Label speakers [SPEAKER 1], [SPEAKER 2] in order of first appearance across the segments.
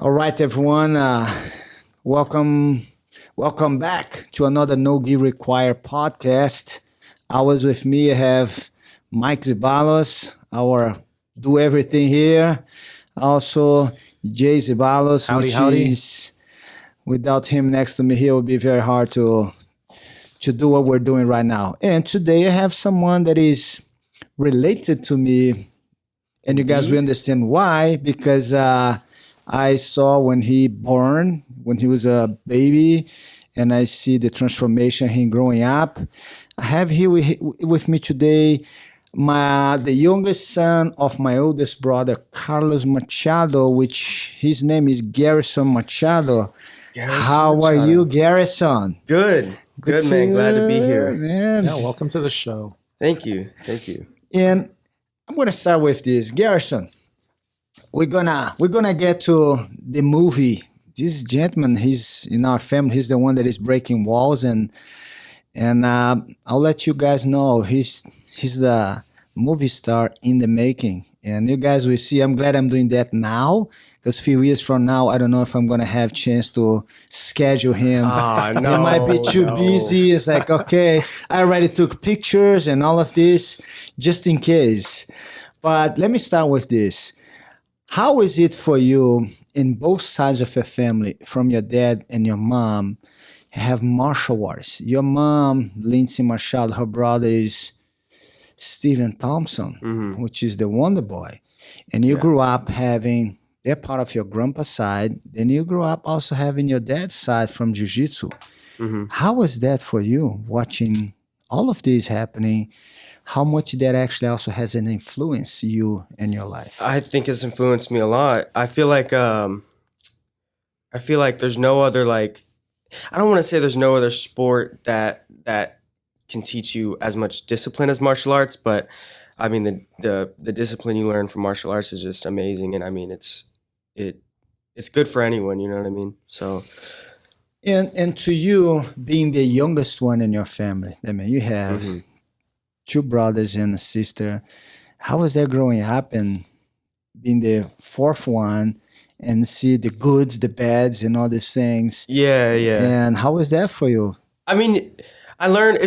[SPEAKER 1] All right, everyone. Welcome, welcome back to another No Gear Required podcast. Always with me, I have Mike Zibalos, our do everything here. Also, Jay Zibalos,
[SPEAKER 2] Howdy,
[SPEAKER 1] which
[SPEAKER 2] howdy.
[SPEAKER 1] is without him next to me here, it would be very hard to do what we're doing right now. And today, I have someone that is related to me, and you guys will understand why because I saw when he born, when he was a baby, and I see the transformation him growing up. I have here with me today the youngest son of my oldest brother, Carlos Machado, which his name is Gerrison Machado. How are you, Gerrison?
[SPEAKER 3] Good, man. Glad to be here.
[SPEAKER 1] Man.
[SPEAKER 2] Yeah, welcome to the show.
[SPEAKER 3] Thank you.
[SPEAKER 1] And I'm gonna start with this, Gerrison. We're gonna get to the movie. This gentleman, he's in our family. He's the one that is breaking walls, and I'll let you guys know he's the movie star in the making. And you guys will see. I'm glad I'm doing that now because a few years from now, I don't know if I'm gonna have chance to schedule him.
[SPEAKER 3] No,
[SPEAKER 1] He might be too busy. It's like, okay, I already took pictures and all of this, just in case. But let me start with this. How is it for you in both sides of your family, from your dad and your mom, have martial arts? Your mom, Lindsay Machado, her brother is Stephen Thompson, which is the Wonder Boy. And you grew up having that part of your grandpa's side. Then you grew up also having your dad's side from Jiu-Jitsu. How was that for you, watching all of this happening? How much that actually also has an influence you in your life?
[SPEAKER 3] I think it's influenced me a lot. I feel like there's no other I don't want to say there's no other sport that can teach you as much discipline as martial arts, but I mean the discipline you learn from martial arts is just amazing, and I mean it's good for anyone, you know what I mean? So
[SPEAKER 1] And to you, being the youngest one in your family, I mean, you have two brothers and a sister. How was that growing up and being the fourth one and see the goods, the bads, and all these things?
[SPEAKER 3] yeah.
[SPEAKER 1] And how was that for you?
[SPEAKER 3] I mean, I learned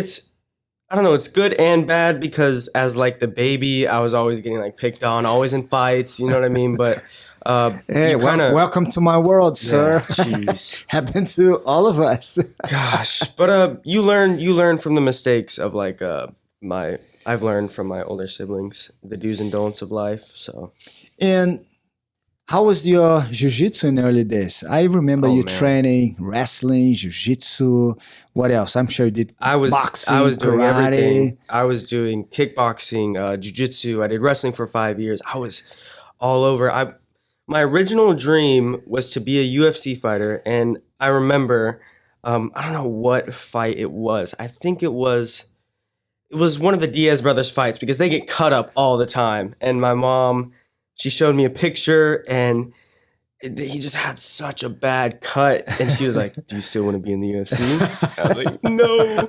[SPEAKER 3] I don't know, it's good and bad because as like the baby, I was always getting like picked on, always in fights, you know what I mean? But
[SPEAKER 1] Hey,
[SPEAKER 3] you kinda,
[SPEAKER 1] welcome to my world, sir.
[SPEAKER 3] jeez.
[SPEAKER 1] Happened to all of us.
[SPEAKER 3] Gosh, but you learn from the mistakes of I've learned from my older siblings the do's and don'ts of life. So
[SPEAKER 1] And how was your jiu-jitsu in the early days? I remember you
[SPEAKER 3] man.
[SPEAKER 1] training wrestling, jiu-jitsu. What else? I'm sure you did boxing,
[SPEAKER 3] I was doing
[SPEAKER 1] karate.
[SPEAKER 3] everything. I was doing kickboxing, jiu-jitsu. I did wrestling for 5 years. I was all over. My original dream was to be a UFC fighter, and I remember I don't know what fight it was. I think it was one of the Diaz brothers fights because they get cut up all the time. And my mom, she showed me a picture, and he just had such a bad cut. And she was like, "Do you still want to be in the UFC?" I was like, "No."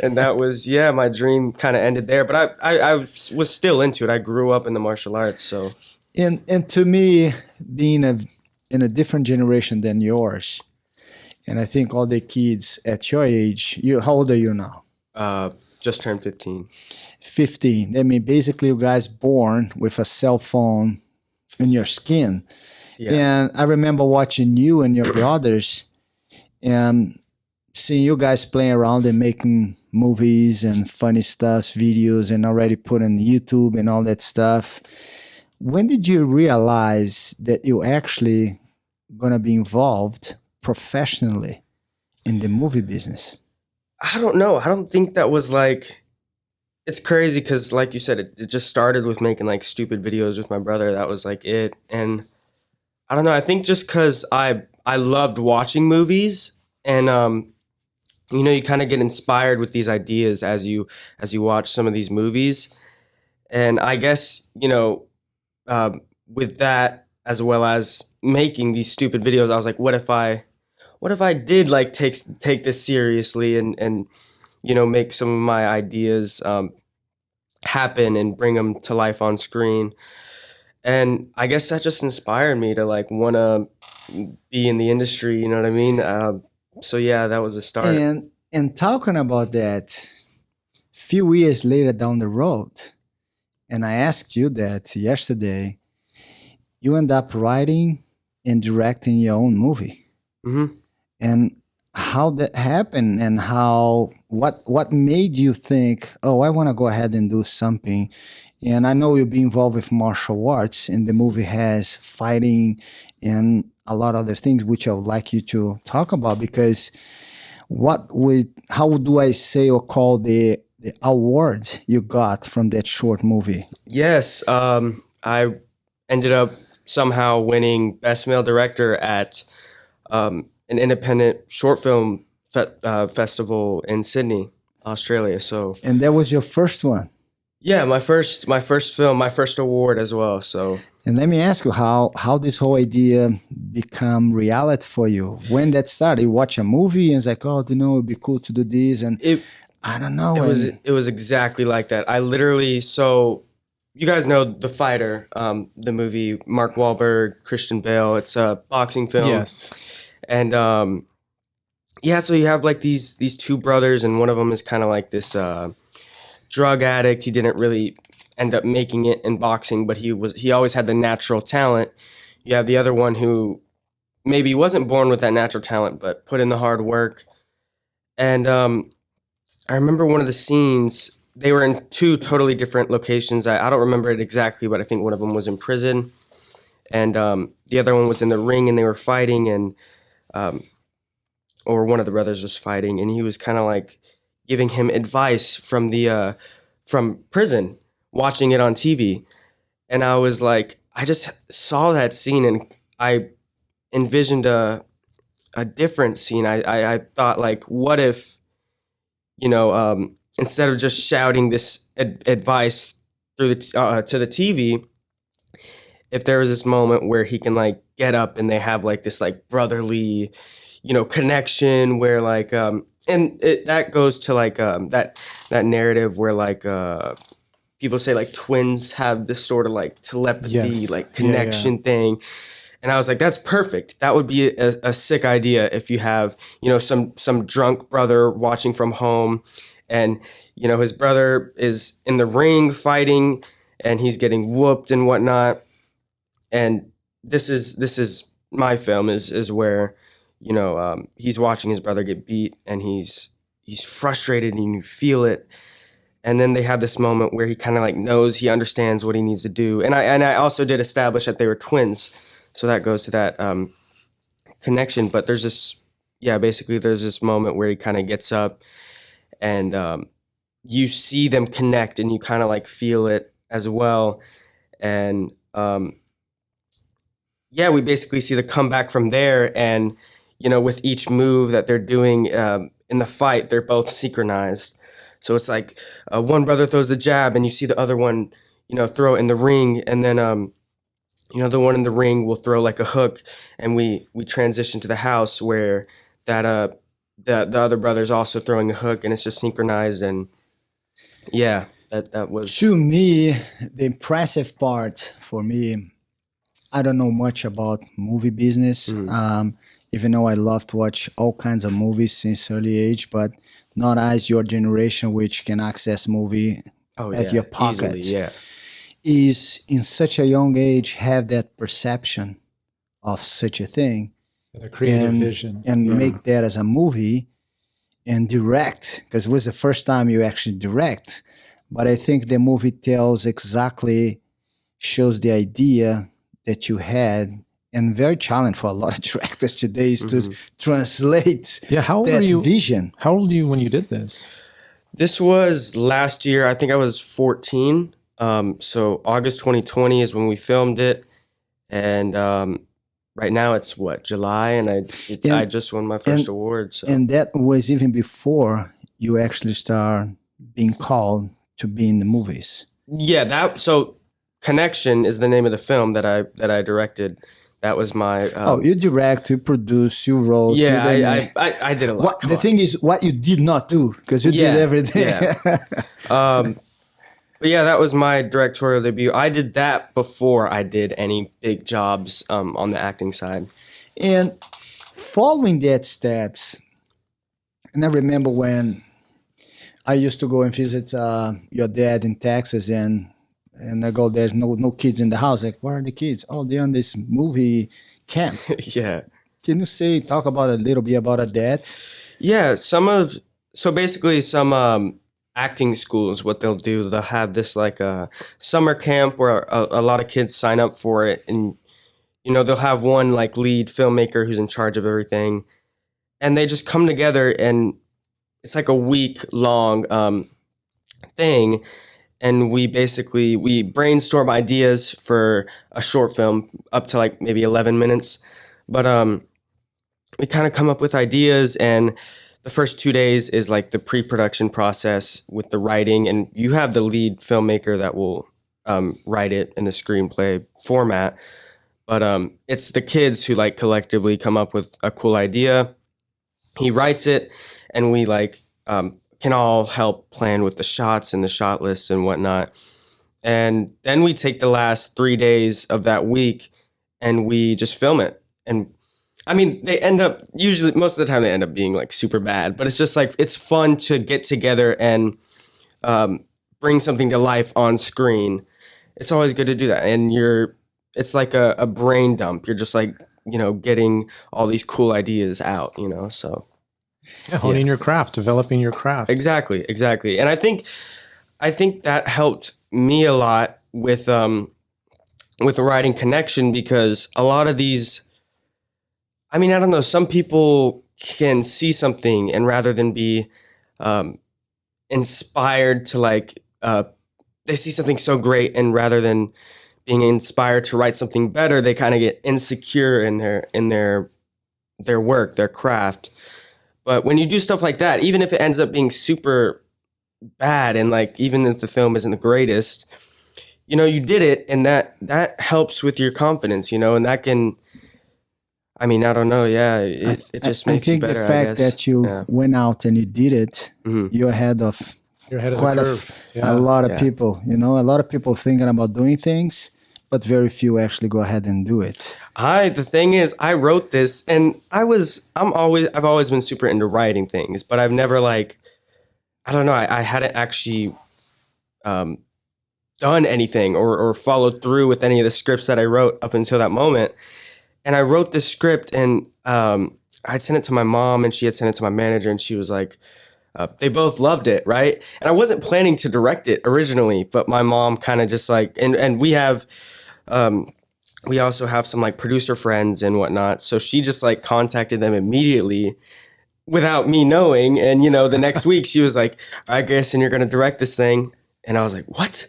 [SPEAKER 3] And that was, my dream kind of ended there. But I was still into it. I grew up in the martial arts, so.
[SPEAKER 1] And to me, being in a different generation than yours, and I think all the kids at your age, how old are you now?
[SPEAKER 3] Just turned 15.
[SPEAKER 1] 15. I mean, basically, you guys born with a cell phone in your skin.
[SPEAKER 3] Yeah.
[SPEAKER 1] And I remember watching you and your brothers and seeing you guys playing around and making movies and funny stuff, videos, and already put on YouTube and all that stuff. When did you realize that you actually gonna be involved professionally in the movie business?
[SPEAKER 3] I don't know. I don't think that was it's crazy because like you said, it just started with making like stupid videos with my brother. That was like it. And I don't know. I think just because I loved watching movies, and you kind of get inspired with these ideas as you watch some of these movies. And I guess, with that, as well as making these stupid videos, I was like, what if I did like take this seriously and make some of my ideas happen and bring them to life on screen. And I guess that just inspired me to like want to be in the industry. You know what I mean? So yeah, that was a start.
[SPEAKER 1] And talking about that, few years later down the road, and I asked you that yesterday, you end up writing and directing your own movie.
[SPEAKER 3] Hmm.
[SPEAKER 1] And how that happened, and how what made you think, oh, I want to go ahead and do something. And I know you'll be involved with martial arts, and the movie has fighting and a lot of other things which I would like you to talk about, because how do I say or call the award you got from that short movie?
[SPEAKER 3] Yes, I ended up somehow winning Best Male Director at an independent short film festival in Sydney, Australia. So
[SPEAKER 1] And that was your first one.
[SPEAKER 3] yeah, my first film, my first award as well. So
[SPEAKER 1] And let me ask you, how this whole idea become reality for you? When that started, you watch a movie and it's like, oh, it'd be cool to do this, and
[SPEAKER 3] it
[SPEAKER 1] I don't know.
[SPEAKER 3] it was exactly like that. I literally, so you guys know The Fighter, the movie, Mark Wahlberg, Christian Bale. It's a boxing film.
[SPEAKER 2] Yes.
[SPEAKER 3] And yeah, so you have like these two brothers, and one of them is kind of like this drug addict. He didn't really end up making it in boxing, but he always had the natural talent. You have the other one who maybe wasn't born with that natural talent, but put in the hard work. And I remember one of the scenes. They were in two totally different locations. I don't remember it exactly, but I think one of them was in prison, and the other one was in the ring, and they were fighting, and or one of the brothers was fighting, and he was kind of like giving him advice from the from prison, watching it on TV. And I was like, I just saw that scene, and I envisioned a different scene. I thought, like, what if, instead of just shouting this advice through to the TV, if there was this moment where he can like get up and they have like this like brotherly, connection where like that goes to like that narrative where like people say like twins have this sort of like telepathy,
[SPEAKER 2] Yes.
[SPEAKER 3] like connection thing. And I was like, that's perfect. That would be a sick idea if you have, some drunk brother watching from home, and, his brother is in the ring fighting and he's getting whooped and whatnot. And this is my film is where, he's watching his brother get beat, and he's frustrated, and you feel it. And then they have this moment where he kind of like knows, he understands what he needs to do. And I also did establish that they were twins. So that goes to that connection. But there's basically there's this moment where he kind of gets up, and you see them connect, and you kind of like feel it as well. And we basically see the comeback from there. And, with each move that they're doing in the fight, they're both synchronized. So it's like one brother throws the jab, and you see the other one, throw it in the ring. And then the one in the ring will throw like a hook, and we transition to the house where that the other brother's also throwing a hook, and it's just synchronized. And yeah, that was,
[SPEAKER 1] To me, the impressive part for me, I don't know much about movie business, even though I love to watch all kinds of movies since early age, but not as your generation, which can access movie at your pocket.
[SPEAKER 3] easily, yeah.
[SPEAKER 1] Is in such a young age have that perception of such a thing,
[SPEAKER 2] The creative
[SPEAKER 1] and
[SPEAKER 2] vision.
[SPEAKER 1] and
[SPEAKER 2] Yeah.
[SPEAKER 1] make that as a movie and direct, because it was the first time you actually direct. But I think the movie shows the idea that you had, and very challenging for a lot of directors today is to translate
[SPEAKER 2] Yeah, how old
[SPEAKER 1] that
[SPEAKER 2] were you?
[SPEAKER 1] vision.
[SPEAKER 2] How old were you when you did this?
[SPEAKER 3] This was last year. I think I was 14. So August 2020 is when we filmed it. And right now it's July, and I just won my first award. So
[SPEAKER 1] And that was even before you actually start being called to be in the movies.
[SPEAKER 3] yeah, so Connection is the name of the film that I directed. That was my
[SPEAKER 1] You direct, you produce, you wrote. you then,
[SPEAKER 3] yeah, I did a lot.
[SPEAKER 1] the thing is, what you did not do, because you did everything.
[SPEAKER 3] yeah. But yeah, that was my directorial debut. I did that before I did any big jobs on the acting side.
[SPEAKER 1] And following that steps, and I remember when I used to go and visit your dad in Texas, and I go, there's no kids in the house. Like, where are the kids? Oh, they're on this movie camp.
[SPEAKER 3] Yeah.
[SPEAKER 1] Can you talk about a little bit about that?
[SPEAKER 3] Yeah, so basically some acting schools, what they'll do, they'll have this like a summer camp where a lot of kids sign up for it, and they'll have one like lead filmmaker who's in charge of everything, and they just come together, and it's like a week long thing, and we brainstorm ideas for a short film up to like maybe 11 minutes, but we kind of come up with ideas, and the first 2 days is like the pre-production process with the writing, and you have the lead filmmaker that will write it in the screenplay format. But it's the kids who like collectively come up with a cool idea. He writes it, and we like can all help plan with the shots and the shot lists and whatnot. And then we take the last 3 days of that week and we just film it. And I mean, they end up usually most of the time they end up being like super bad, but it's just like it's fun to get together and bring something to life on screen. It's always good to do that, and it's like a brain dump. You're just like getting all these cool ideas out. So
[SPEAKER 2] honing your craft, developing your craft.
[SPEAKER 3] Exactly, and I think that helped me a lot with writing connection, because a lot of these. I mean, I don't know. Some people can see something, and rather than be inspired to they see something so great, and rather than being inspired to write something better, they kind of get insecure in their work, their craft. But when you do stuff like that, even if it ends up being super bad, and like even if the film isn't the greatest, you did it, and that helps with your confidence, and that can. I mean, I don't know. Yeah, it just makes you better.
[SPEAKER 1] I think the fact that you went out and you did it, you're ahead of
[SPEAKER 2] quite the curve.
[SPEAKER 1] A lot of people. A lot of people thinking about doing things, but very few actually go ahead and do it.
[SPEAKER 3] The thing is, I wrote this, and I've always been super into writing things, but I've never I don't know. I hadn't actually done anything or followed through with any of the scripts that I wrote up until that moment. And I wrote this script, and I'd sent it to my mom, and she had sent it to my manager, and she was like, they both loved it, right? And I wasn't planning to direct it originally, but my mom kind of just and we have, we also have some like producer friends and whatnot. So she just contacted them immediately without me knowing. And, the next week she was like, all right, Gerrison, you're going to direct this thing. And I was like, what?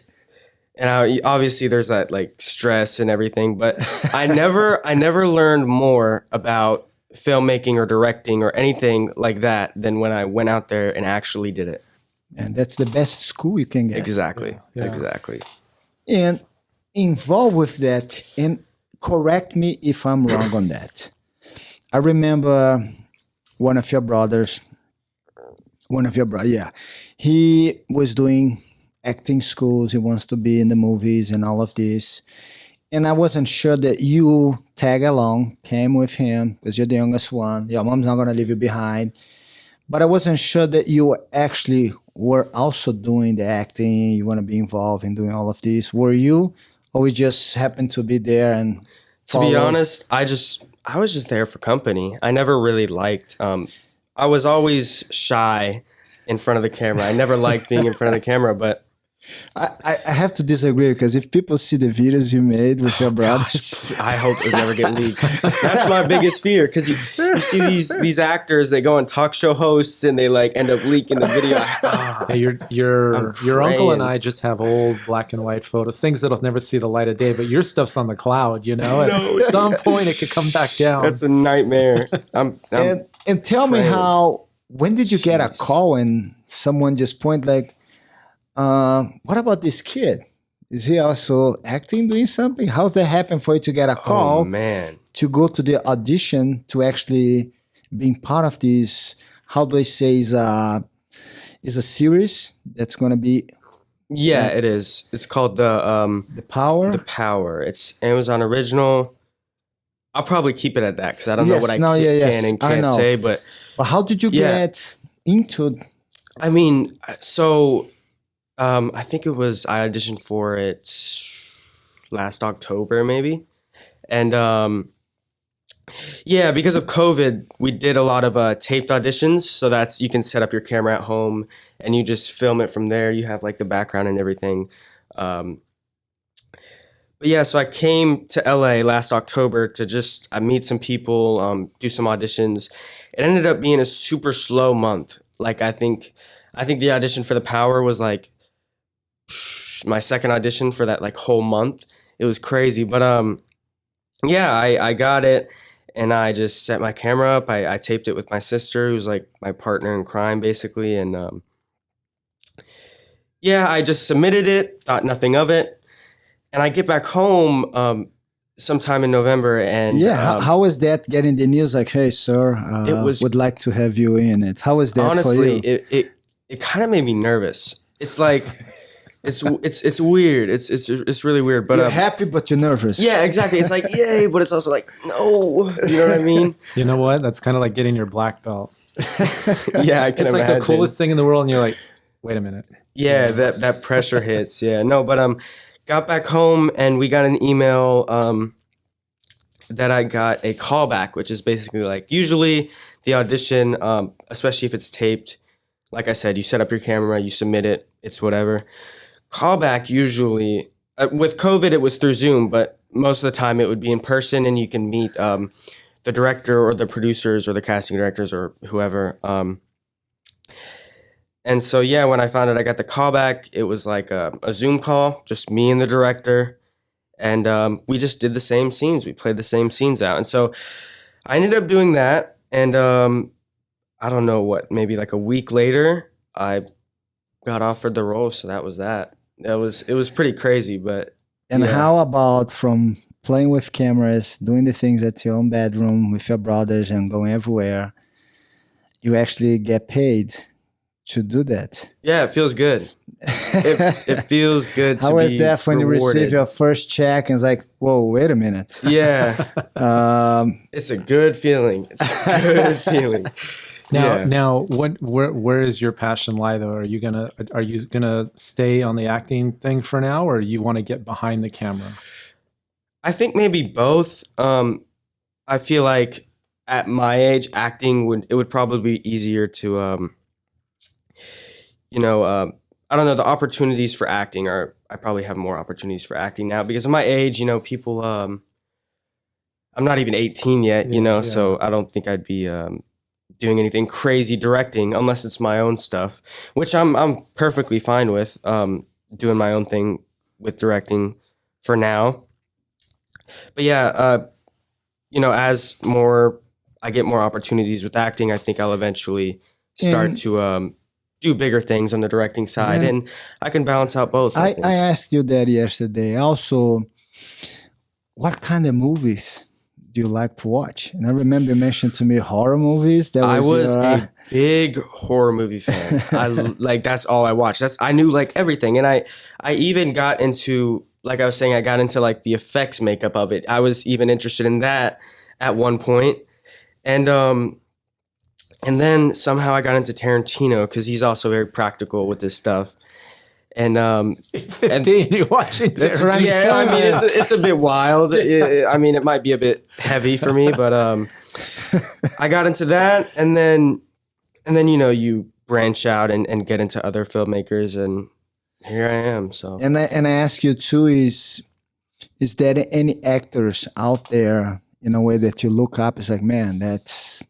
[SPEAKER 3] And obviously there's that stress and everything, but I never learned more about filmmaking or directing or anything like that than when I went out there and actually did it.
[SPEAKER 1] And that's the best school you can get.
[SPEAKER 3] Exactly.
[SPEAKER 2] Yeah.
[SPEAKER 3] Exactly.
[SPEAKER 1] And involved with that, and correct me if I'm wrong on that. I remember one of your brothers, he was doing acting schools. He wants to be in the movies and all of this. And I wasn't sure that you came with him, because you're the youngest one. Your mom's not going to leave you behind. But I wasn't sure that you actually were also doing the acting. You want to be involved in doing all of this. Were you? Or we just happened to be there and follow?
[SPEAKER 3] To be honest, I was just there for company. I never really liked, I was always shy in front of the camera. I never liked being in front of the camera, but
[SPEAKER 1] I have to disagree, because if people see the videos you made with your brothers,
[SPEAKER 3] I hope it never get leaked. That's my biggest fear, because you see these actors, they go on talk show hosts and they end up leaking the video.
[SPEAKER 2] Hey, your uncle and I just have old black and white photos, things that'll never see the light of day. But your stuff's on the cloud, At some point, it could come back down.
[SPEAKER 3] That's a nightmare.
[SPEAKER 1] And tell me when did you get a call and someone just what about this kid? Is he also acting, doing something? How's that happen for you to get a call?
[SPEAKER 3] Oh, man.
[SPEAKER 1] To go to the audition, to actually being part of this, how do I say, is a series that's going to be
[SPEAKER 3] Yeah, it is. It's called
[SPEAKER 1] The Power.
[SPEAKER 3] The Power. It's Amazon original. I'll probably keep it at that because I don't know what I can and can't say. But
[SPEAKER 1] how did you get into?
[SPEAKER 3] I mean, so I think it was I auditioned for it last October maybe, and yeah, because of COVID, we did a lot of taped auditions. So that's you can set up your camera at home and you just film it from there. You have like the background and everything. But yeah, so I came to LA last October to just meet some people, do some auditions. It ended up being a super slow month. Like I think the audition for The Power was like my second audition for that like whole month. It was crazy, but yeah, I got it, and I just set my camera up. I taped it with my sister, who's like my partner in crime, basically, and yeah, I just submitted it, thought nothing of it. And I get back home sometime in November, and
[SPEAKER 1] how was that getting the news? Like, hey, sir, would like to have you in it. How was that
[SPEAKER 3] honestly,
[SPEAKER 1] for you?
[SPEAKER 3] It kind of made me nervous. It's like it's weird. It's really weird. But
[SPEAKER 1] you're happy, but you're nervous.
[SPEAKER 3] Yeah, exactly. It's like yay, but it's also like no. You know what I mean?
[SPEAKER 2] You know what? That's kind of like getting your black belt.
[SPEAKER 3] Yeah, I can imagine.
[SPEAKER 2] It's like the coolest thing in the world, and you're like, wait a minute.
[SPEAKER 3] Yeah, that pressure hits. Yeah, no, but got back home and we got an email that I got a callback, which is basically like usually the audition, especially if it's taped, like I said, you set up your camera, you submit it, it's whatever. Callback usually, with COVID, it was through Zoom, but most of the time it would be in person and you can meet the director or the producers or the casting directors or whoever. And so, yeah, when I found out I got the callback, it was like a Zoom call, just me and the director. And we just did the same scenes. We played the same scenes out. And so I ended up doing that. And I don't know what, maybe like a week later, I got offered the role. So that was that. It was pretty crazy, but.
[SPEAKER 1] And how about from playing with cameras, doing the things at your own bedroom with your brothers and going everywhere, you actually get paid to do that?
[SPEAKER 3] Yeah, it feels good. It feels good to be
[SPEAKER 1] How was that when
[SPEAKER 3] rewarded.
[SPEAKER 1] You receive your first check and it's like, whoa, wait a minute.
[SPEAKER 3] Yeah. It's a good feeling. It's a good feeling.
[SPEAKER 2] Now, where is your passion lie though? Are you gonna stay on the acting thing for now, or you want to get behind the camera?
[SPEAKER 3] I think maybe both. I feel like at my age, acting would probably be easier to I don't know, the opportunities for acting I probably have more opportunities for acting now because of my age, people, I'm not even 18 yet, so I don't think I'd be doing anything crazy directing unless it's my own stuff, which I'm perfectly fine with, doing my own thing with directing for now. But yeah, as I get more opportunities with acting, I think I'll eventually start to do bigger things on the directing side, and I can balance out both.
[SPEAKER 1] I asked you that yesterday. Also, what kind of movies do you like to watch? And I remember you mentioned to me horror movies.
[SPEAKER 3] I was a big horror movie fan. That's all I watched. I knew like everything, and I even got into, like I was saying, I got into like the effects makeup of it. I was even interested in that at one point, and then somehow I got into Tarantino because he's also very practical with this stuff. And
[SPEAKER 2] 15, you're watching Tarantino.
[SPEAKER 3] Yeah, I mean it's a bit wild. I mean it might be a bit heavy for me, but I got into that, and then you branch out and get into other filmmakers, and here I am. So
[SPEAKER 1] and I ask you too, is there any actors out there in a way that you look up? It's like, man, it's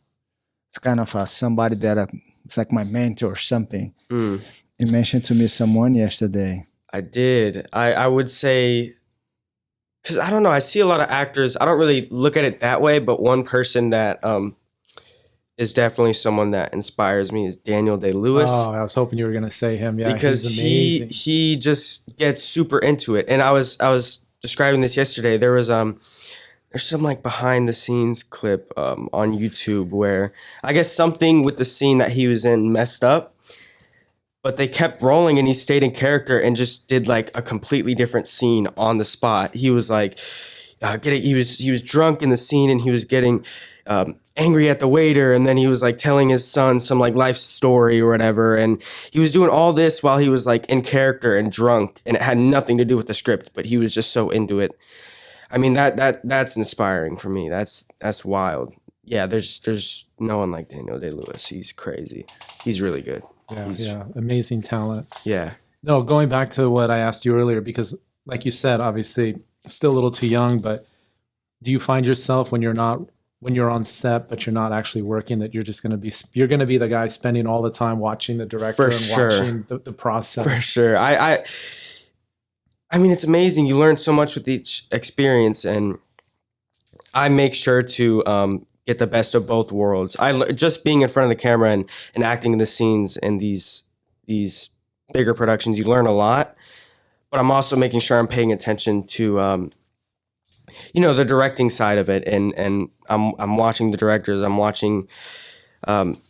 [SPEAKER 1] kind of somebody that it's like my mentor or something. You mentioned to me someone yesterday.
[SPEAKER 3] I did. I would say, because I don't know, I see a lot of actors. I don't really look at it that way, but one person that is definitely someone that inspires me is Daniel Day-Lewis.
[SPEAKER 2] Oh, I was hoping you were going to say him. Yeah,
[SPEAKER 3] because
[SPEAKER 2] he's amazing.
[SPEAKER 3] he just gets super into it. And I was describing this yesterday. There's some like behind the scenes clip on YouTube where I guess something with the scene that he was in messed up. but they kept rolling and he stayed in character and just did like a completely different scene on the spot. He was like, he was drunk in the scene and he was getting angry at the waiter, and then he was like telling his son some like life story or whatever, and he was doing all this while he was like in character and drunk, and it had nothing to do with the script, but he was just so into it. I mean, that's inspiring for me. That's
[SPEAKER 2] wild.
[SPEAKER 3] Yeah, there's no one like Daniel Day-Lewis. He's crazy. He's really good.
[SPEAKER 2] Yeah, amazing talent.
[SPEAKER 3] Yeah.
[SPEAKER 2] No, going back to what I asked you earlier, because like you said, obviously still a little too young, but do you find yourself when you're on set but you're not actually working, that you're going to be the guy spending all the time watching the director watching the process?
[SPEAKER 3] For sure. I mean, it's amazing. You learn so much with each experience, and I make sure to get the best of both worlds. Just being in front of the camera and acting in the scenes in these bigger productions, you learn a lot. But I'm also making sure I'm paying attention to the directing side of it, and I'm watching the directors. I'm watching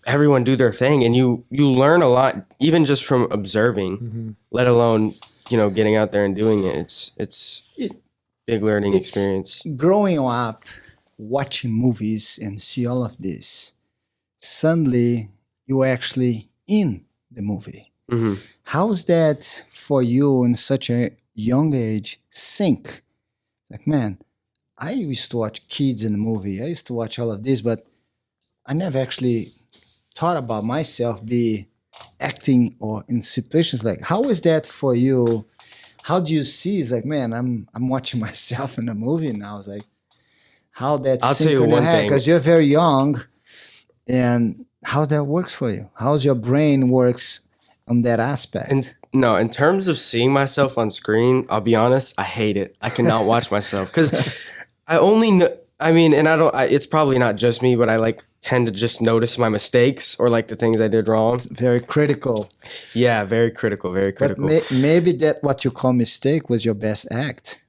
[SPEAKER 3] everyone do their thing, and you learn a lot even just from observing, let alone getting out there and doing it. It's big learning experience.
[SPEAKER 1] Growing up, watching movies and see all of this, suddenly you're actually in the movie.
[SPEAKER 3] Mm-hmm.
[SPEAKER 1] How's that for you in such a young age? Sync, like, man, I used to watch kids in the movie. I used to watch all of this, but I never actually thought about myself be acting or in situations like. How is that for you? How do you see? It's like, man, I'm watching myself in a movie now. It's like, how that
[SPEAKER 3] I'll tell you one thing,
[SPEAKER 1] because you're very young, and how that works for you. How's your brain works on that aspect?
[SPEAKER 3] In terms of seeing myself on screen, I'll be honest, I hate it. I cannot watch myself because I only know. I mean, and I don't. It's probably not just me, but I tend to just notice my mistakes or the things I did wrong.
[SPEAKER 1] It's very critical.
[SPEAKER 3] Yeah, very critical. Very critical.
[SPEAKER 1] But maybe that what you call mistake was your best act.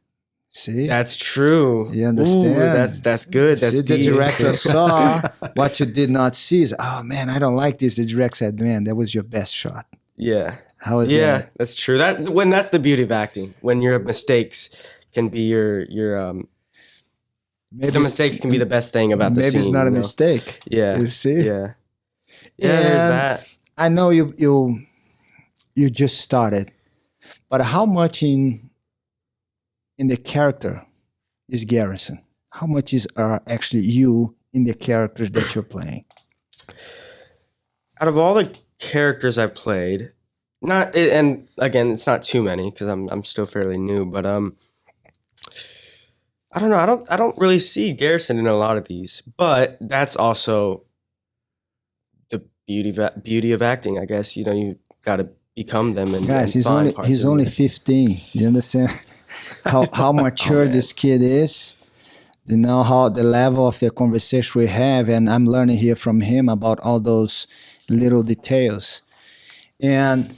[SPEAKER 1] See,
[SPEAKER 3] that's true.
[SPEAKER 1] You understand?
[SPEAKER 3] Ooh, that's good. That's
[SPEAKER 1] the director saw what you did not see. Is, oh man, I don't like this. The director said, man, that was your best shot.
[SPEAKER 3] Yeah.
[SPEAKER 1] How is that?
[SPEAKER 3] Yeah, that's true. That's the beauty of acting. When your mistakes can be maybe the mistakes can be the best thing about the scene.
[SPEAKER 1] Maybe it's not a mistake.
[SPEAKER 3] Yeah.
[SPEAKER 1] You see?
[SPEAKER 3] Yeah. Yeah, there's that.
[SPEAKER 1] I know you just started, but how much in the character is Gerrison? How much are actually you in the characters that you're playing?
[SPEAKER 3] Out of all the characters I've played, and again, it's not too many because I'm still fairly new, but I don't know. I don't really see Gerrison in a lot of these, but that's also the beauty of acting, I guess. You got to become them. And
[SPEAKER 1] guys,
[SPEAKER 3] and
[SPEAKER 1] he's only 15. You understand how mature this kid is? You know how the level of the conversation we have, and I'm learning here from him about all those little details. And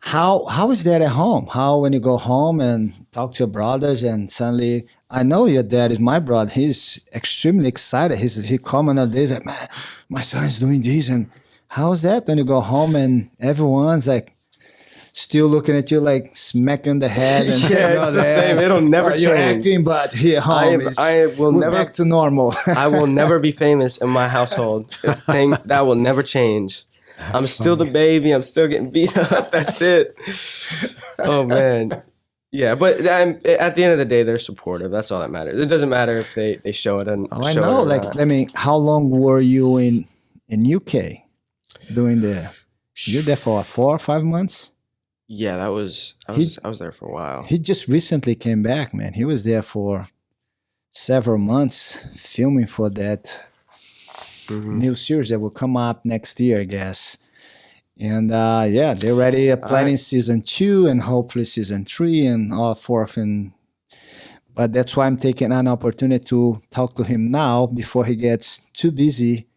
[SPEAKER 1] how is that at home? How when you go home and talk to your brothers and suddenly, I know your dad is my brother. He's extremely excited. He commented on this, like, man, my son's doing this. And how is that when you go home and everyone's like still looking at you like smacking the head? And
[SPEAKER 3] yeah, it's the same. It'll never change.
[SPEAKER 1] You're acting, but here home
[SPEAKER 3] I will
[SPEAKER 1] we're
[SPEAKER 3] never
[SPEAKER 1] back to normal.
[SPEAKER 3] I will never be famous in my household. That will never change. I'm still the baby. I'm still getting beat up. That's it. Oh man. Yeah, but at the end of the day, they're supportive. That's all that matters. It doesn't matter if they show it and
[SPEAKER 1] I know. How long were you in UK doing you're there for 4 or 5 months?
[SPEAKER 3] Yeah, I was there for a while.
[SPEAKER 1] He just recently came back, man. He was there for several months filming for that new series that will come up next year, I guess. And yeah, they're already planning season 2 and hopefully season 3 and all forth. But that's why I'm taking an opportunity to talk to him now before he gets too busy.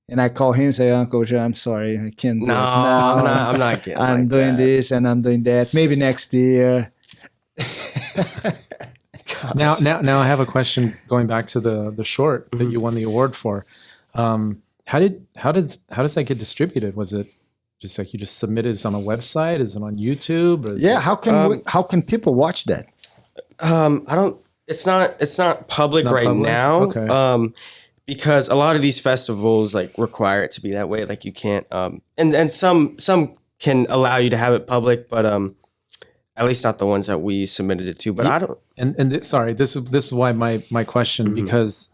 [SPEAKER 1] And I call him and say, Uncle Joe, I'm sorry, I can't do it now.
[SPEAKER 3] I'm not getting
[SPEAKER 1] I'm doing this and I'm doing that. Maybe next year.
[SPEAKER 2] Now I have a question going back to the short that you won the award for. How does that get distributed? Was it Just like you just submitted this on a website? Is it on YouTube? Or
[SPEAKER 1] Yeah, how can people watch that?
[SPEAKER 3] I don't. It's not public
[SPEAKER 2] Not
[SPEAKER 3] right
[SPEAKER 2] public?
[SPEAKER 3] now.
[SPEAKER 2] Okay.
[SPEAKER 3] Because a lot of these festivals like require it to be that way. Like you can't. And some can allow you to have it public, but at least not the ones that we submitted it to. But I don't.
[SPEAKER 2] Sorry, this is why my question,
[SPEAKER 3] Mhm.
[SPEAKER 2] because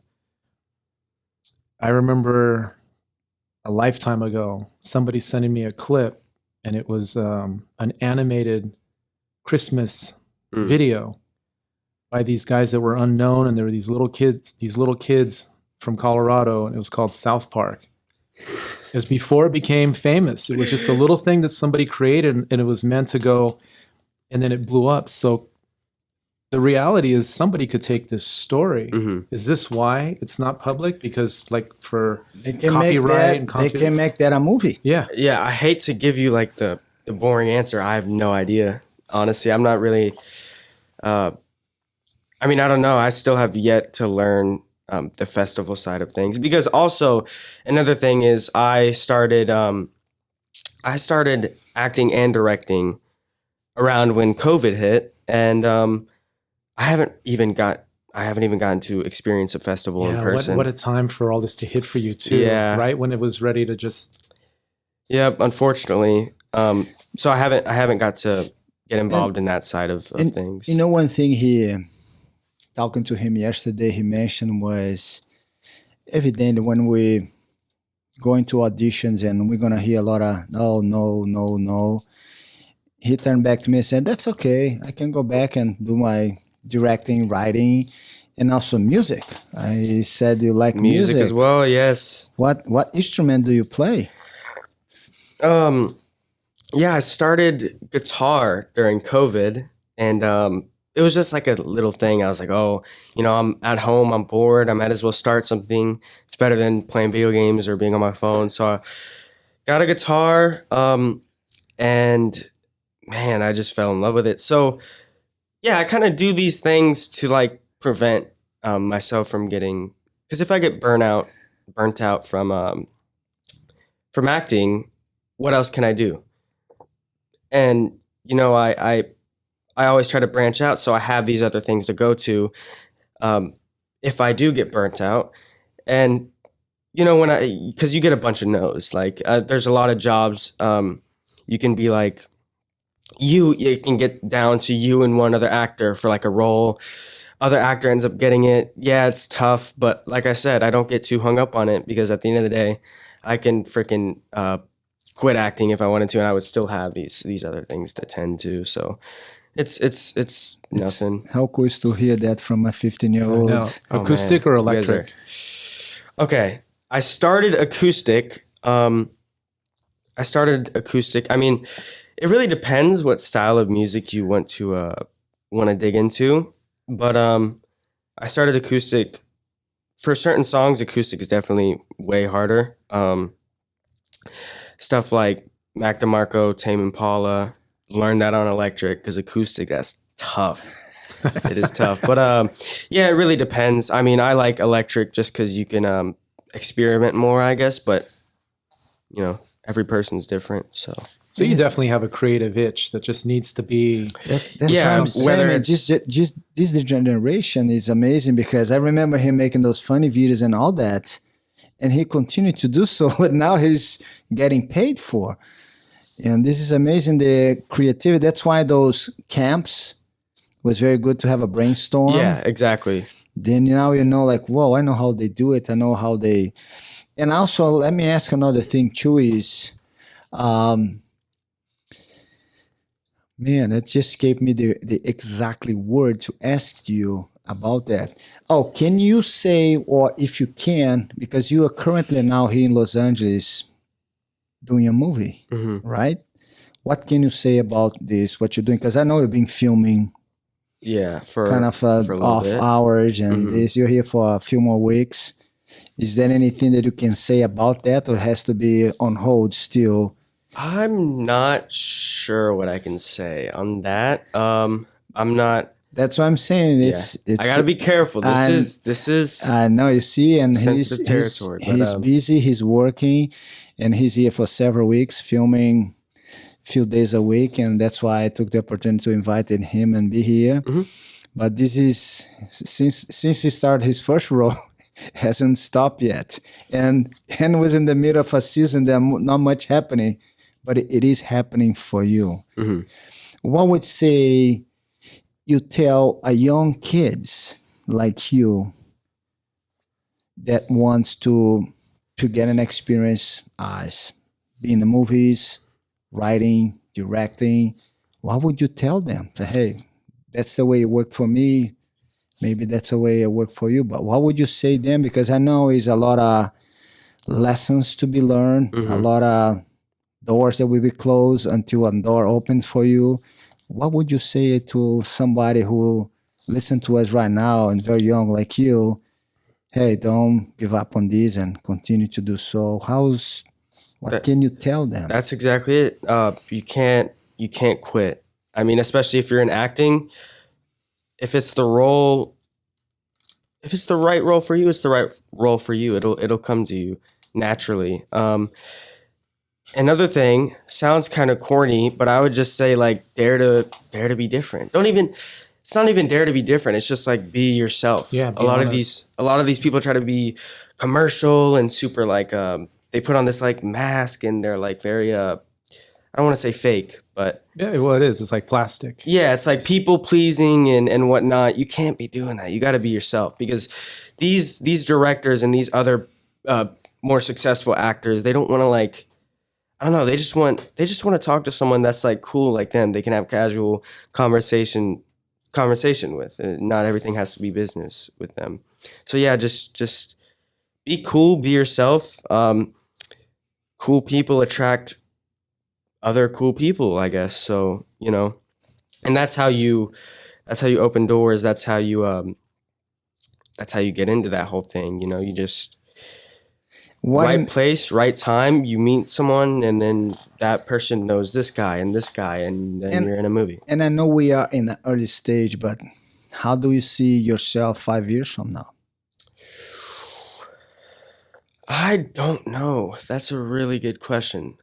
[SPEAKER 2] I remember a lifetime ago somebody sending me a clip, and it was an animated Christmas video by these guys that were unknown, and there were these little kids from Colorado, and it was called South Park. It was before it became famous. It was just a little thing that somebody created, and it was meant to go, and then it blew up. So the reality is somebody could take this story. Is this why it's not public? Because like for copyright and
[SPEAKER 1] they can make that a movie.
[SPEAKER 2] Yeah.
[SPEAKER 3] Yeah, I hate to give you like the boring answer. I have no idea. Honestly, I'm not really. I mean, I don't know. I still have yet to learn the festival side of things, because also another thing is I started acting and directing around when COVID hit, and I haven't even gotten to experience a festival in person.
[SPEAKER 2] What a time for all this to hit for you too.
[SPEAKER 3] Yeah.
[SPEAKER 2] Right when it was ready to just.
[SPEAKER 3] Yeah, unfortunately. So I haven't got to get involved in that side of things.
[SPEAKER 1] You know, one thing talking to him yesterday, he mentioned was evident when we go into auditions and we're gonna hear a lot of no. He turned back to me and said, "That's okay. I can go back and do my directing, writing, and also music." I said, "You like music
[SPEAKER 3] as well?" Yes.
[SPEAKER 1] What instrument do you play?
[SPEAKER 3] Yeah, I started guitar during COVID, and it was just like a little thing. I was like, oh, I'm at home, I'm bored, I might as well start something. It's better than playing video games or being on my phone. So I got a guitar, and man, I just fell in love with it. So yeah, I kind of do these things to like prevent myself from getting, because if I get burnt out from acting, what else can I do? And I always try to branch out, so I have these other things to go to if I do get burnt out. And because you get a bunch of no's, like there's a lot of jobs. You can be like it can get down to you and one other actor for like a role. Other actor ends up getting it. Yeah, it's tough, but like I said, I don't get too hung up on it, because at the end of the day, I can freaking quit acting if I wanted to, and I would still have these other things to tend to. So it's nothing.
[SPEAKER 1] How cool is to hear that from a 15-year-old?
[SPEAKER 2] Acoustic or electric?
[SPEAKER 3] Okay, I started acoustic. I mean, it really depends what style of music you want to dig into. But I started acoustic. For certain songs, acoustic is definitely way harder. Stuff like Mac DeMarco, Tame Impala, learn that on electric, because acoustic, that's tough. It is tough. But yeah, it really depends. I mean, I like electric just because you can experiment more, I guess. But, every person's different. So
[SPEAKER 2] you definitely have a creative itch that just needs to be.
[SPEAKER 1] That's
[SPEAKER 3] yeah,
[SPEAKER 1] what I'm saying.
[SPEAKER 3] whether it's
[SPEAKER 1] just this generation is amazing, because I remember him making those funny videos and all that, and he continued to do so, but now he's getting paid for. And this is amazing, the creativity. That's why those camps was very good to have a brainstorm.
[SPEAKER 3] Yeah, exactly.
[SPEAKER 1] Then now like, whoa, I know how they do it. I know how they. And also, let me ask another thing too is, man, it just gave me the exactly word to ask you about that. Oh, can you say, or if you can, because you are currently now here in Los Angeles doing a movie, right? What can you say about this, what you're doing? Because I know you've been filming
[SPEAKER 3] for
[SPEAKER 1] kind of off
[SPEAKER 3] bit.
[SPEAKER 1] hours and this. You're here for a few more weeks. Is there anything that you can say about that, or has to be on hold still? I'm
[SPEAKER 3] not sure what I can say on that. I'm not.
[SPEAKER 1] That's what I'm saying.
[SPEAKER 3] Yeah.
[SPEAKER 1] It's
[SPEAKER 3] I gotta be careful. This is
[SPEAKER 1] I know, you see, and
[SPEAKER 3] sensitive territory.
[SPEAKER 1] He's busy, he's working, and he's here for several weeks filming few days a week, and that's why I took the opportunity to invite him and be here. But this is since he started his first role, hasn't stopped yet, and was in the middle of a season that not much happening, but it is happening for you. What would say you tell a young kids like you that wants to get an experience as being in the movies, writing, directing? What would you tell them? Say, hey, that's the way it worked for me. Maybe that's the way it worked for you. But what would you say to them? Because I know it's a lot of lessons to be learned, a lot of doors that will be closed until a door opens for you. What would you say to somebody who listen to us right now and very young like you? Hey, don't give up on this and continue to do so. What can you tell them?
[SPEAKER 3] That's exactly it. You can't quit. I mean, especially if you're in acting, if it's the right role for you, it's the right role for you. It'll come to you naturally. Another thing sounds kind of corny, but I would just say like dare to be different. It's not even dare to be different. It's just like be yourself.
[SPEAKER 2] Yeah.
[SPEAKER 3] A lot of these people try to be commercial and super like they put on this like mask and they're like very I don't want to say fake, but
[SPEAKER 2] Yeah, well, it is. It's like plastic.
[SPEAKER 3] yeah, it's like people pleasing and whatnot. You can't be doing that. You got to be yourself, because these directors and these other more successful actors, they don't want to like, I don't know. They just want to talk to someone that's like cool like them. They can have casual conversation with. Not everything has to be business with them. So yeah, just be cool, be yourself. Cool people attract other cool people, I guess. So, and that's how you open doors. That's how you get into that whole thing. You just right place, right time. You meet someone, and then that person knows this guy, and then you're in a movie.
[SPEAKER 1] And I know we are in the early stage, but how do you see yourself 5 years from now?
[SPEAKER 3] I don't know. That's a really good question.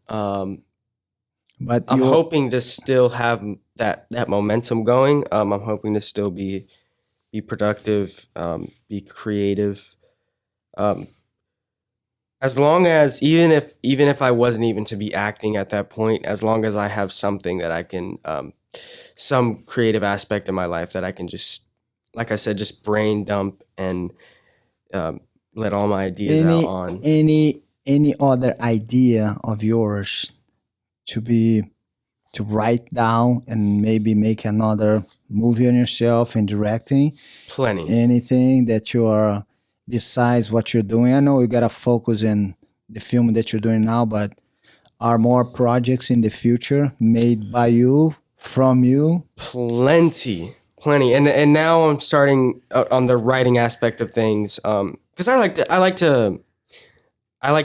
[SPEAKER 1] But
[SPEAKER 3] I'm hoping to still have that momentum going. I'm hoping to still be productive, be creative. As long as even if I wasn't even to be acting at that point, as long as I have something that I can, some creative aspect in my life that I can just, like I said, just brain dump and let all my ideas out on.
[SPEAKER 1] Any other idea of yours to write down and maybe make another movie on yourself and directing?
[SPEAKER 3] Plenty.
[SPEAKER 1] Anything that you are besides what you're doing? I know you gotta focus in the film that you're doing now, but are more projects in the future made by you, from you?
[SPEAKER 3] Plenty. And now I'm starting on the writing aspect of things, because I like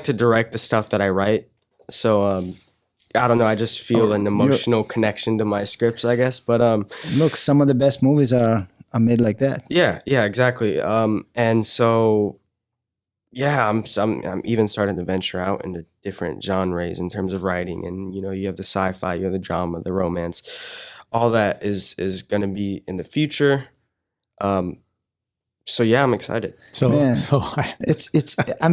[SPEAKER 3] to direct the stuff that I write. So I don't know, I just feel an emotional connection to my scripts, I guess. But
[SPEAKER 1] look, some of the best movies are made like that.
[SPEAKER 3] Yeah, exactly. And so yeah, I'm even starting to venture out into different genres in terms of writing, and you have the sci-fi, you have the drama, the romance. All that is going to be in the future. So yeah, I'm excited.
[SPEAKER 1] I'm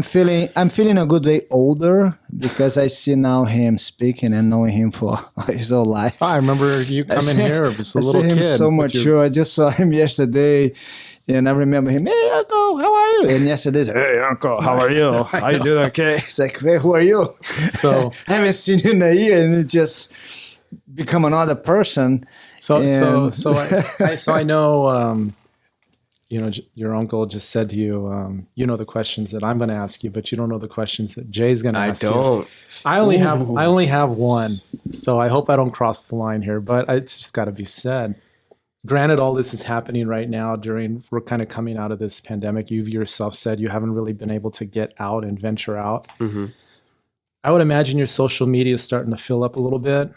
[SPEAKER 1] feeling a good way older, because I see now him speaking and knowing him for his whole life.
[SPEAKER 2] I remember you coming here as a little kid.
[SPEAKER 1] So mature. I just saw him yesterday, and I remember him. Hey, Uncle, how are you? And yesterday, hey, Uncle, how are you? How you doing? Okay. It's like, hey, who are you?
[SPEAKER 2] So
[SPEAKER 1] I haven't seen you in a year, and it just become another person.
[SPEAKER 2] So I know. Your uncle just said to you, the questions that I'm going to ask you, but you don't know the questions that Jay's going to ask you.
[SPEAKER 3] I don't.
[SPEAKER 2] I only have one, so I hope I don't cross the line here, but it's just got to be said. Granted, all this is happening right now we're kind of coming out of this pandemic. You've yourself said you haven't really been able to get out and venture out.
[SPEAKER 3] Mm-hmm.
[SPEAKER 2] I would imagine your social media is starting to fill up a little bit.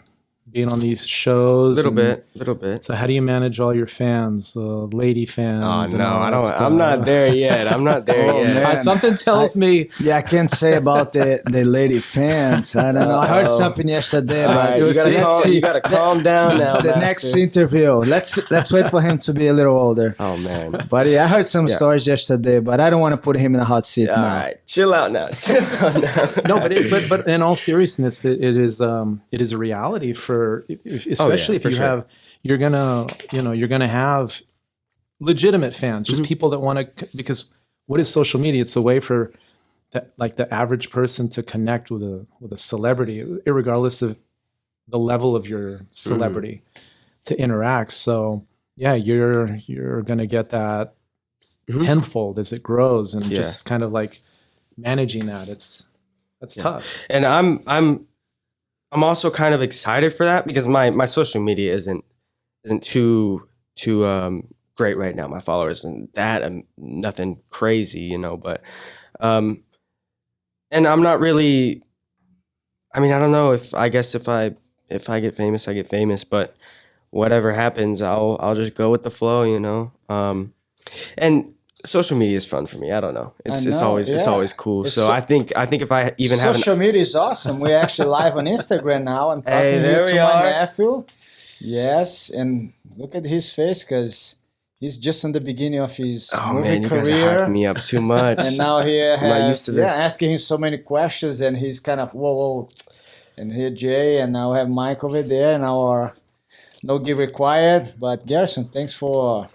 [SPEAKER 2] being on these shows?
[SPEAKER 3] Little bit.
[SPEAKER 2] So how do you manage all your fans, the lady fans?
[SPEAKER 3] Oh
[SPEAKER 2] and
[SPEAKER 3] no,
[SPEAKER 2] all
[SPEAKER 3] I
[SPEAKER 2] that
[SPEAKER 3] don't.
[SPEAKER 2] stuff?
[SPEAKER 3] I'm not there yet. I'm not there
[SPEAKER 1] Oh,
[SPEAKER 3] yet.
[SPEAKER 1] man.
[SPEAKER 2] Something tells me.
[SPEAKER 1] Yeah, I can't say about the lady fans. I don't know. I heard something yesterday,
[SPEAKER 3] All
[SPEAKER 1] but
[SPEAKER 3] right, you gotta calm down now.
[SPEAKER 1] the next interview. Let's wait for him to be a little older.
[SPEAKER 3] Oh man.
[SPEAKER 1] But yeah, I heard some stories yesterday, but I don't want to put him in a hot seat
[SPEAKER 3] All
[SPEAKER 1] now.
[SPEAKER 3] right, chill out now.
[SPEAKER 2] No, but in all seriousness, it is a reality for especially if
[SPEAKER 3] for
[SPEAKER 2] you
[SPEAKER 3] sure.
[SPEAKER 2] have you're gonna have legitimate fans, just people that want to, because what is social media? It's a way for the average person to connect with a celebrity, regardless of the level of your celebrity, to interact. So yeah, you're gonna get that tenfold as it grows, and just kind of like managing that. That's tough.
[SPEAKER 3] And I'm also kind of excited for that because my social media isn't too great right now. My followers and that, and nothing crazy, but and I'm not really, I mean, I don't know if I get famous, I get famous, but whatever happens, I'll just go with the flow, and social media is fun for me. I don't know. It's always cool. So I think if I even have
[SPEAKER 1] social media is awesome. We're actually live on Instagram now. I'm talking
[SPEAKER 3] there
[SPEAKER 1] to
[SPEAKER 3] we
[SPEAKER 1] my
[SPEAKER 3] are.
[SPEAKER 1] nephew. Yes, and look at his face because he's just in the beginning of his movie
[SPEAKER 3] man, you guys are
[SPEAKER 1] career.
[SPEAKER 3] hyping me up too much.
[SPEAKER 1] And now he
[SPEAKER 3] I'm not used to this.
[SPEAKER 1] asking him so many questions, and he's kind of whoa. And here Jay, and now we have Mike over there, and our no give required. But Gerrison, thanks for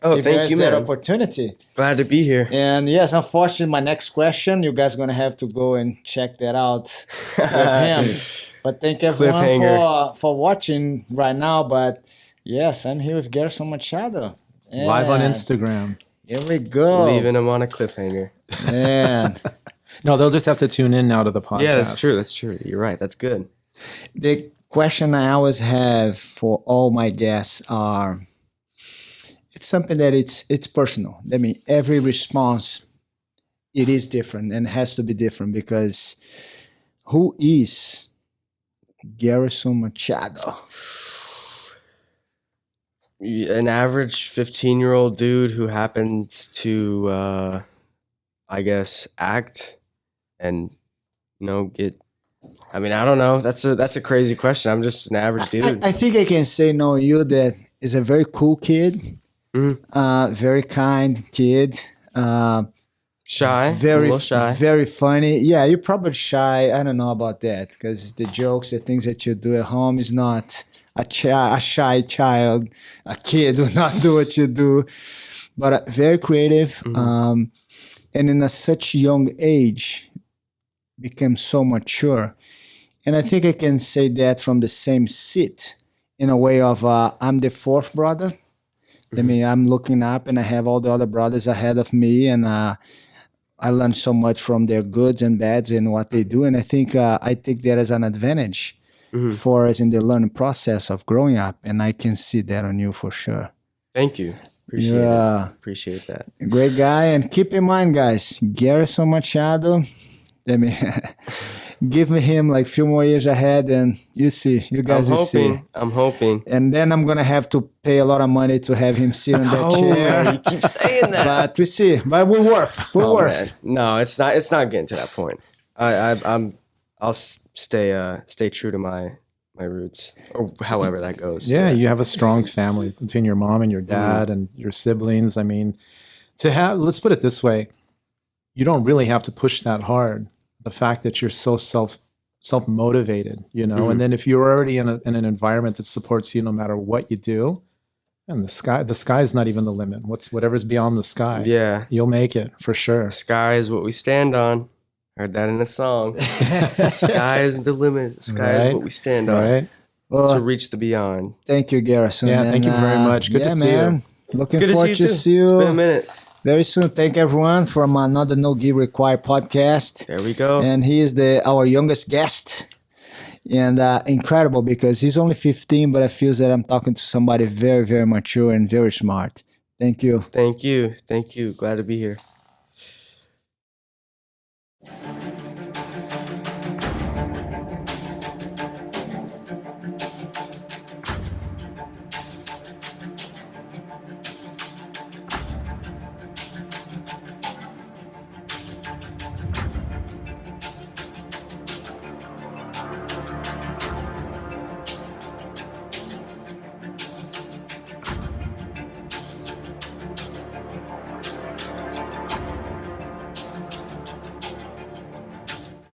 [SPEAKER 1] giving
[SPEAKER 3] thank
[SPEAKER 1] us
[SPEAKER 3] you,
[SPEAKER 1] that
[SPEAKER 3] man.
[SPEAKER 1] opportunity.
[SPEAKER 3] Glad to be here.
[SPEAKER 1] And yes, unfortunately, my next question, you guys gonna have to go and check that out with him. But thank everyone for watching right now. But yes, I'm here with Gerrison Machado.
[SPEAKER 2] Live on
[SPEAKER 1] And
[SPEAKER 2] Instagram.
[SPEAKER 1] Here we go.
[SPEAKER 3] Leaving him on a cliffhanger.
[SPEAKER 1] Man.
[SPEAKER 2] No, they'll just have to tune in now to the podcast.
[SPEAKER 3] Yeah, that's true. You're right. That's good.
[SPEAKER 1] The question I always have for all my guests are, it's something that it's personal. I mean, every response, it is different and has to be different because who is Gerrison Machado?
[SPEAKER 3] An average 15-year-old dude who happens to, I guess, act and, get. I mean, I don't know. That's a crazy question. I'm just an average dude.
[SPEAKER 1] I think I can say knowing you that is a very cool kid, very kind kid,
[SPEAKER 3] Shy,
[SPEAKER 1] very
[SPEAKER 3] a little shy.
[SPEAKER 1] very funny. Yeah, you're probably shy. I don't know about that because the jokes, the things that you do at home is not a shy child. A kid will not do what you do, but very creative. And in such young age, became so mature. And I think I can say that from the same seat in a way of I'm the fourth brother. I mean, I'm looking up and I have all the other brothers ahead of me, and I learned so much from their goods and bads and what they do. And I think I take that as an advantage for us in the learning process of growing up. And I can see that on you for sure.
[SPEAKER 3] Thank you. Appreciate that.
[SPEAKER 1] Great guy. And keep in mind, guys, Gerrison Machado, let me give me him like a few more years ahead, and you see, you guys will see.
[SPEAKER 3] I'm hoping.
[SPEAKER 1] And then I'm gonna have to pay a lot of money to have him sit on that chair.
[SPEAKER 3] Man, you keep saying that.
[SPEAKER 1] But we see. But we're worth.
[SPEAKER 3] Man. No, it's not. It's not getting to that point. I'll stay true to my roots, or however that goes.
[SPEAKER 2] Yeah, you have a strong family between your mom and your dad and your siblings. I mean, let's put it this way, you don't really have to push that hard. The fact that you're so self-motivated, and then if you're already in an environment that supports you no matter what you do, and the sky is not even the limit. Whatever's beyond the sky, you'll make it for sure.
[SPEAKER 3] Sky is what we stand on. Heard that in a song. Sky isn't the limit. Sky is what we stand on.
[SPEAKER 2] Right.
[SPEAKER 1] Well,
[SPEAKER 3] to reach the beyond.
[SPEAKER 1] Thank you, Gerrison.
[SPEAKER 2] Yeah, thank you very much. Good to see you.
[SPEAKER 1] Looking
[SPEAKER 3] Good
[SPEAKER 1] forward to see you.
[SPEAKER 3] It's been a minute.
[SPEAKER 1] Very soon. Thank everyone from another No Gear Required podcast.
[SPEAKER 3] There we go.
[SPEAKER 1] And he is our youngest guest. And incredible because he's only 15, but I feel that I'm talking to somebody very, very mature and very smart. Thank you.
[SPEAKER 3] Thank you. Glad to be here.